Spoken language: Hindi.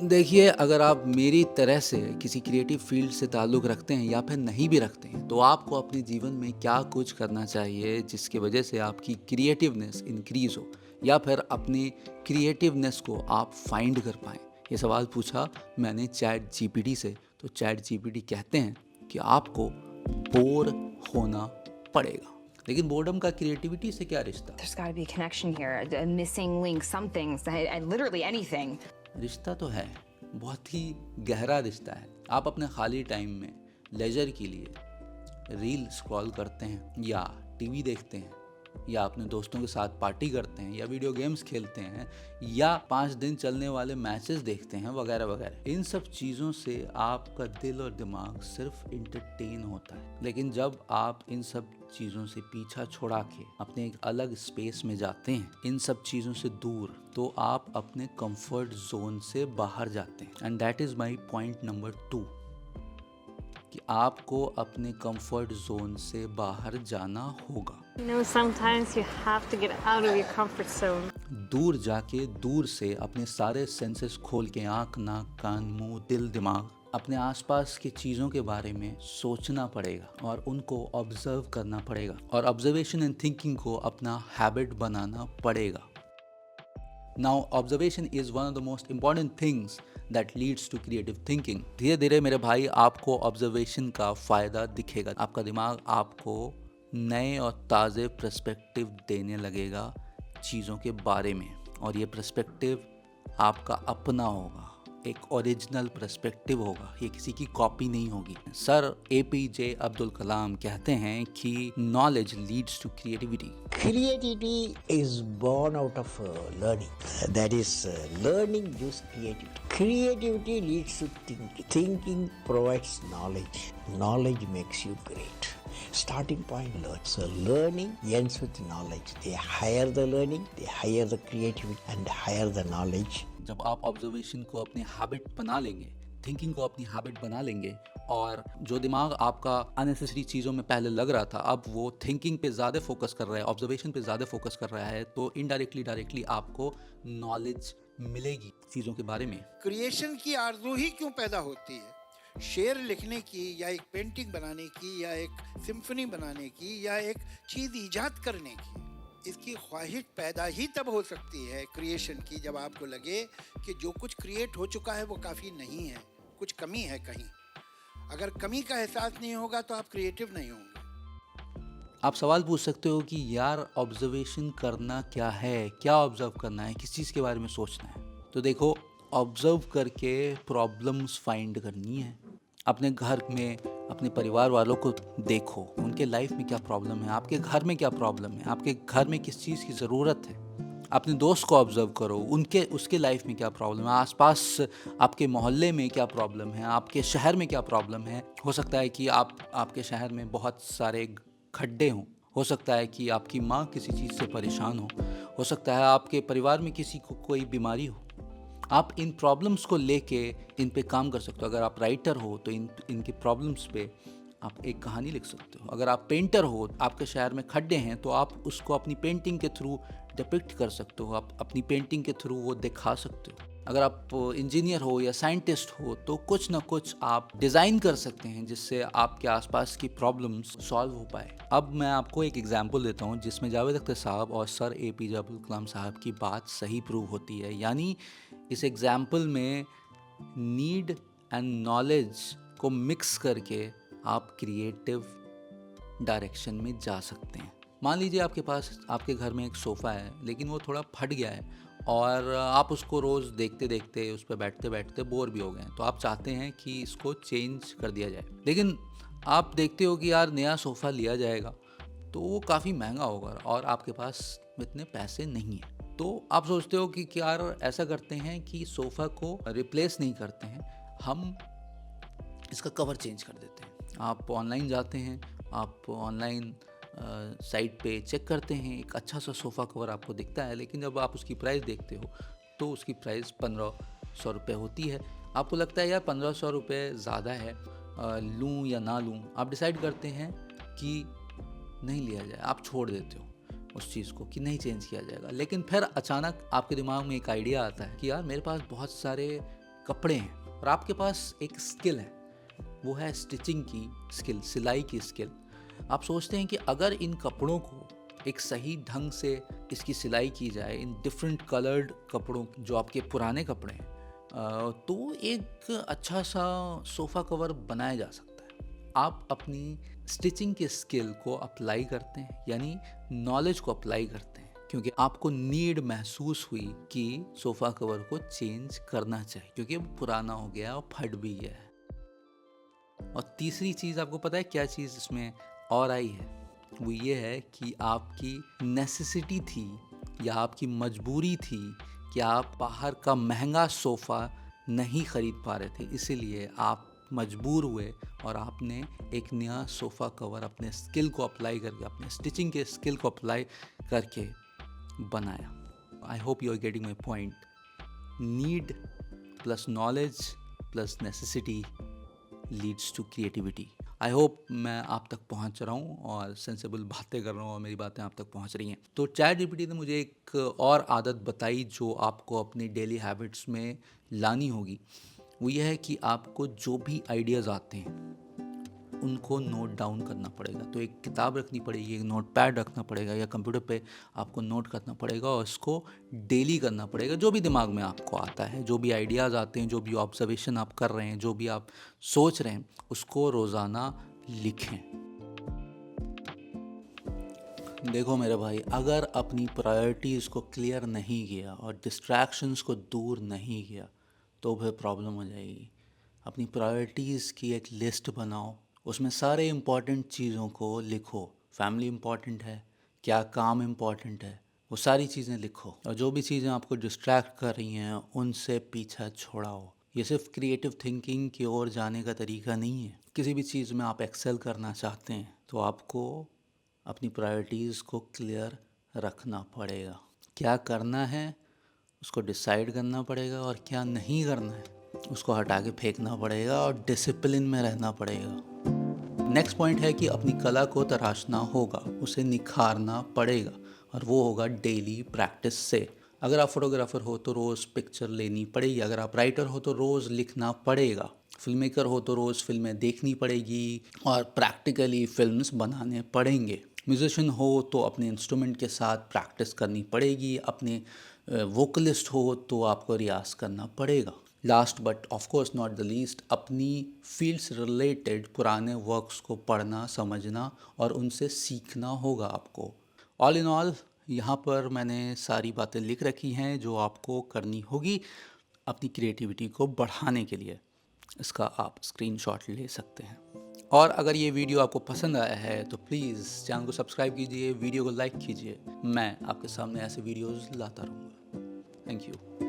देखिए, अगर आप मेरी तरह से किसी क्रिएटिव फील्ड से ताल्लुक़ रखते हैं या फिर नहीं भी रखते हैं, तो आपको अपने जीवन में क्या कुछ करना चाहिए जिसकी वजह से आपकी क्रिएटिवनेस इंक्रीज़ हो या फिर अपनी क्रिएटिवनेस को आप फाइंड कर पाएँ? ये सवाल पूछा मैंने चैट जीपीटी से, तो चैट जीपीटी कहते हैं कि आपको बोर होना पड़ेगा। लेकिन बोर्डम का क्रिएटिविटी से क्या रिश्ता? There's got to be a connection here, a missing link, something, literally anything. रिश्ता तो है, बहुत ही गहरा रिश्ता है। आप अपने खाली टाइम में लेजर के लिए रील स्क्रॉल करते हैं या टीवी देखते हैं या अपने दोस्तों के साथ पार्टी करते हैं या वीडियो गेम्स खेलते हैं या 5 दिन चलने वाले मैचेस देखते हैं वगैरह वगैरह। इन सब चीज़ों से आपका दिल और दिमाग सिर्फ इंटरटेन होता है। लेकिन जब आप इन सब चीज़ों से पीछा छुड़ा के अपने एक अलग स्पेस में जाते हैं, इन सब चीज़ों से दूर, तो आप अपने कंफर्ट जोन से बाहर जाते हैं। And that is my point number 2 कि आपको अपने कंफर्ट जोन से बाहर जाना होगा। Sometimes you have to get out of your comfort zone. दूर जाके दूर से अपने सारे सेंसेस खोल के आँख, नाक, कान, मुंह, दिल, दिमाग, अपने आसपास की चीज़ों के बारे में सोचना पड़ेगा और उनको ऑब्जर्व करना पड़ेगा और ऑब्जर्वेशन एंड थिंकिंग को अपना हैबिट बनाना पड़ेगा। Now, observation is one of the most important things that leads to creative thinking. धीरे धीरे मेरे भाई आपको ऑब्जर्वेशन का फ़ायदा दिखेगा। आपका दिमाग आपको नए और ताज़े पर्सपेक्टिव देने लगेगा चीज़ों के बारे में और ये पर्सपेक्टिव आपका अपना होगा, एक ओरिजिनल पर्सपेक्टिव होगा, ये किसी की कॉपी नहीं होगी। सर एपीजे अब्दुल कलाम कहते हैं कि knowledge leads to creativity. Creativity is born out of learning. That is, learning gives creativity. Creativity leads to thinking. Thinking provides knowledge. Knowledge makes you great. Starting point, learn. So learning ends with knowledge. The higher the learning, the higher the creativity and higher the knowledge. जब आप ऑब्जर्वेशन को अपनी हैबिट बना लेंगे, थिंकिंग को अपनी हैबिट बना लेंगे और जो दिमाग आपका अननेसेसरी चीज़ों में पहले लग रहा था, अब वो थिंकिंग पे ज़्यादा फोकस कर रहा है, ऑब्जर्वेशन पे ज़्यादा फोकस कर रहा है, तो इनडायरेक्टली डायरेक्टली आपको नॉलेज मिलेगी चीज़ों के बारे में। क्रिएशन की आरज़ू ही क्यों पैदा होती है? शेर लिखने की या एक पेंटिंग बनाने की या एक सिम्फनी बनाने की या एक चीज़ ईजाद करने की, इसकी ख्वाहिश पैदा ही तब हो सकती है क्रिएशन की, जब आपको लगे कि जो कुछ क्रिएट हो चुका है वो काफ़ी नहीं है, कुछ कमी है कहीं। अगर कमी का एहसास नहीं होगा तो आप क्रिएटिव नहीं होंगे। आप सवाल पूछ सकते हो कि यार ऑब्जर्वेशन करना क्या है, क्या ऑब्जर्व करना है, किस चीज़ के बारे में सोचना है? तो देखो, ऑब्जर्व करके प्रॉब्लम्स फाइंड करनी है। अपने घर में अपने परिवार वालों को देखो, उनके लाइफ में क्या प्रॉब्लम है, आपके घर में क्या प्रॉब्लम है, आपके घर में किस चीज़ की ज़रूरत है। अपने दोस्त को ऑब्जर्व करो, उसके लाइफ में क्या प्रॉब्लम है, आसपास आपके मोहल्ले में क्या प्रॉब्लम है, आपके शहर में क्या प्रॉब्लम है। हो सकता है कि आपके शहर में बहुत सारे खड्डे हों, हो सकता है कि आपकी माँ किसी चीज़ से परेशान हो सकता है आपके परिवार में किसी को कोई बीमारी हो। आप इन प्रॉब्लम्स को लेके इन पे काम कर सकते हो। अगर आप राइटर हो तो इनके प्रॉब्लम्स पे आप एक कहानी लिख सकते हो। अगर आप पेंटर हो, आपके शहर में खड्डे हैं, तो आप उसको अपनी पेंटिंग के थ्रू डिपिक्ट कर सकते हो, आप अपनी पेंटिंग के थ्रू वो दिखा सकते हो। अगर आप इंजीनियर हो या साइंटिस्ट हो तो कुछ ना कुछ आप डिज़ाइन कर सकते हैं जिससे आपके आसपास की प्रॉब्लम्स सॉल्व हो पाए। अब मैं आपको एक एग्जांपल देता हूँ जिसमें जावेद अख्तर साहब और सर एपीजे अब्दुल कलाम साहब की बात सही प्रूव होती है। यानी इस एग्जाम्पल में नीड एंड नॉलेज को मिक्स करके आप क्रिएटिव डायरेक्शन में जा सकते हैं। मान लीजिए आपके घर में एक सोफ़ा है, लेकिन वो थोड़ा फट गया है और आप उसको रोज़ देखते देखते उस पर बैठते बैठते बोर भी हो गए हैं, तो आप चाहते हैं कि इसको चेंज कर दिया जाए। लेकिन आप देखते हो कि यार नया सोफ़ा लिया जाएगा तो वो काफ़ी महंगा होगा और आपके पास इतने पैसे नहीं हैं। तो आप सोचते हो कि यार ऐसा करते हैं कि सोफ़ा को रिप्लेस नहीं करते हैं, हम इसका कवर चेंज कर देते हैं। आप ऑनलाइन जाते हैं, आप ऑनलाइन साइट पे चेक करते हैं, एक अच्छा सा सोफ़ा कवर आपको दिखता है, लेकिन जब आप उसकी प्राइस देखते हो तो उसकी प्राइस 1500 रुपये होती है। आपको लगता है यार 1500 रुपये ज़्यादा है, लूँ या ना लूँ। आप डिसाइड करते हैं कि नहीं लिया जाए, आप छोड़ देते हो उस चीज़ को कि नहीं चेंज किया जाएगा। लेकिन फिर अचानक आपके दिमाग में एक आइडिया आता है कि यार मेरे पास बहुत सारे कपड़े हैं और आपके पास एक स्किल है, वो है स्टिचिंग की स्किल, सिलाई की स्किल। आप सोचते हैं कि अगर इन कपड़ों को एक सही ढंग से इसकी सिलाई की जाए, इन डिफरेंट कलर्ड कपड़ों, जो आपके पुराने कपड़े हैं, तो एक अच्छा सा सोफ़ा कवर बनाया जा सकता है। आप अपनी स्टिचिंग के स्किल को अप्लाई करते हैं, यानी नॉलेज को अप्लाई करते हैं, क्योंकि आपको नीड महसूस हुई कि सोफ़ा कवर को चेंज करना चाहिए क्योंकि वो पुराना हो गया और फट भी गया है। और तीसरी चीज़, आपको पता है क्या चीज़ इसमें और आई है? वो ये है कि आपकी नेसेसिटी थी या आपकी मजबूरी थी कि आप बाहर का महंगा सोफ़ा नहीं ख़रीद पा रहे थे, इसीलिए आप मजबूर हुए और आपने एक नया सोफ़ा कवर अपने स्किल को अप्लाई करके, अपने स्टिचिंग के स्किल को अप्लाई करके बनाया। I hope you are getting my point. Need plus knowledge plus necessity leads to creativity. I hope मैं आप तक पहुंच रहा हूं और सेंसेबल बातें कर रहा हूं और मेरी बातें आप तक पहुंच रही हैं। तो चैट जीपीटी ने मुझे एक और आदत बताई जो आपको अपनी डेली हैबिट्स में लानी होगी। वो ये है कि आपको जो भी आइडियाज़ आते हैं उनको नोट डाउन करना पड़ेगा। तो एक किताब रखनी पड़ेगी, एक नोट पैड रखना पड़ेगा या कंप्यूटर पे आपको नोट करना पड़ेगा और इसको डेली करना पड़ेगा। जो भी दिमाग में आपको आता है, जो भी आइडियाज़ आते हैं, जो भी ऑब्जर्वेशन आप कर रहे हैं, जो भी आप सोच रहे हैं, उसको रोज़ाना लिखें। देखो मेरे भाई, अगर अपनी प्रायोरिटीज़ को क्लियर नहीं किया और डिस्ट्रैक्शंस को दूर नहीं किया तो फिर प्रॉब्लम हो जाएगी। अपनी प्रायोरिटीज़ की एक लिस्ट बनाओ, उसमें सारे इम्पॉर्टेंट चीज़ों को लिखो। फैमिली इम्पॉर्टेंट है, क्या काम इम्पॉर्टेंट है, वो सारी चीज़ें लिखो। और जो भी चीज़ें आपको डिस्ट्रैक्ट कर रही हैं उनसे पीछा छोड़ाओ। ये सिर्फ क्रिएटिव थिंकिंग की ओर जाने का तरीका नहीं है। किसी भी चीज़ में आप एक्सेल करना चाहते हैं तो आपको अपनी प्रायोरिटीज़ को क्लियर रखना पड़ेगा। क्या करना है उसको डिसाइड करना पड़ेगा और क्या नहीं करना है उसको हटा के फेंकना पड़ेगा और डिसिप्लिन में रहना पड़ेगा। नेक्स्ट पॉइंट है कि अपनी कला को तराशना होगा, उसे निखारना पड़ेगा और वो होगा डेली प्रैक्टिस से। अगर आप फोटोग्राफर हो तो रोज़ पिक्चर लेनी पड़ेगी, अगर आप राइटर हो तो रोज़ लिखना पड़ेगा, फिल्म मेकर हो तो रोज़ फिल्में देखनी पड़ेगी और प्रैक्टिकली फिल्म्स बनाने पड़ेंगे। म्यूजिशियन हो तो अपने इंस्ट्रूमेंट के साथ प्रैक्टिस करनी पड़ेगी, अपने वोकलिस्ट हो तो आपको रियाज करना पड़ेगा। Last but of course not the least, अपनी फील्ड से रिलेटेड पुराने वर्क्स को पढ़ना, समझना और उनसे सीखना होगा आपको। ऑल इन ऑल, यहाँ पर मैंने सारी बातें लिख रखी हैं जो आपको करनी होगी अपनी क्रिएटिविटी को बढ़ाने के लिए। इसका आप स्क्रीनशॉट ले सकते हैं। और अगर ये वीडियो आपको पसंद आया है तो प्लीज़ चैनल को सब्सक्राइब कीजिए, वीडियो को लाइक कीजिए। मैं आपके सामने ऐसे वीडियोज़ लाता रहूँगा। Thank you.